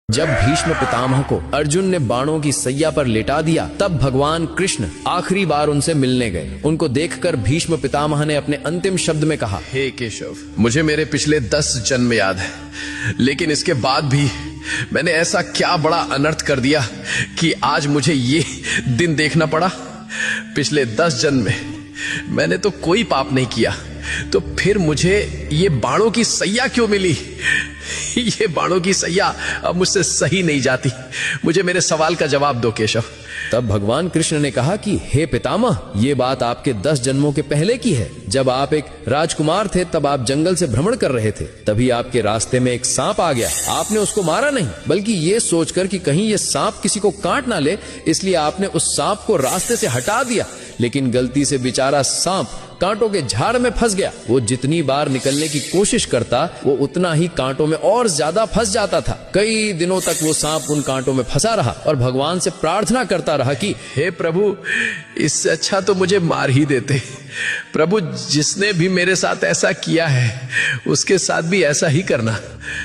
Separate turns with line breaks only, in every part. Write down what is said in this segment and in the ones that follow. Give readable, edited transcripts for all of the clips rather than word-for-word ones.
जब भीष्म पितामह को अर्जुन ने बाणों की सैया पर लेटा दिया, तब भगवान कृष्ण आखिरी बार उनसे मिलने गए। उनको देखकर भीष्म पितामह ने अपने अंतिम शब्द में कहा,
हे केशव, मुझे मेरे पिछले 10 जन्म याद है, लेकिन इसके बाद भी मैंने ऐसा क्या बड़ा अनर्थ कर दिया कि आज मुझे ये दिन देखना पड़ा। पिछले 10 जन्म में मैंने तो कोई पाप नहीं किया, तो फिर मुझे ये बाणों की सैया क्यों मिली? ये बाणों की सैया अब मुझसे सही नहीं जाती। मुझे मेरे सवाल का जवाब दो केशव।
तब भगवान कृष्ण ने कहा कि हे पितामह, ये बात आपके 10 जन्मों के पहले की है। जब आप एक राजकुमार थे, तब आप जंगल से भ्रमण कर रहे थे। तभी आपके रास्ते में एक सांप आ गया। आपने उसको मारा नहीं, बल्कि ये सोचकर कि कहीं ये सांप किसी को काट ना ले, इसलिए आपने उस सांप को रास्ते से हटा दिया। लेकिन गलती से बेचारा सांप कांटों के झाड़ में फंस गया। वो जितनी बार निकलने की कोशिश करता, वो उतना ही कांटों में और ज्यादा फंस जाता था। कई दिनों तक वो सांप उन कांटों में फंसा रहा और भगवान से प्रार्थना करता रहा कि
हे प्रभु, इससे अच्छा तो मुझे मार ही देते। प्रभु, जिसने भी मेरे साथ ऐसा किया है, उसके साथ भी ऐसा ही करना।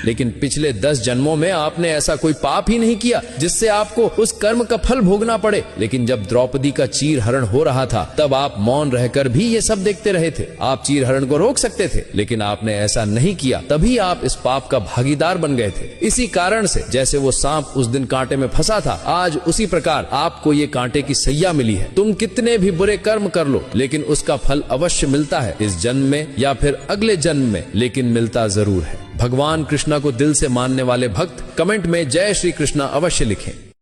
लेकिन पिछले 10 जन्मों में आपने ऐसा कोई पाप ही नहीं किया जिससे आपको उस कर्म का फल भोगना पड़े। लेकिन जब द्रौपदी का चीर हरण हो रहा था, तब आप मौन रहकर भी ये सब देखते रहे थे। आप चीर हरण को रोक सकते थे, लेकिन आपने ऐसा नहीं किया। तभी आप इस पाप का भागीदार बन गए थे। इसी कारण से जैसे वो सांप उस दिन कांटे में फंसा था, आज उसी प्रकार आपको ये कांटे की सैया मिली है। तुम कितने भी बुरे कर्म कर लो, लेकिन उसका फल अवश्य मिलता है, इस जन्म में या फिर अगले जन्म में, लेकिन मिलता जरूर है। भगवान कृष्णा को दिल से मानने वाले भक्त कमेंट में जय श्री कृष्णा अवश्य लिखें।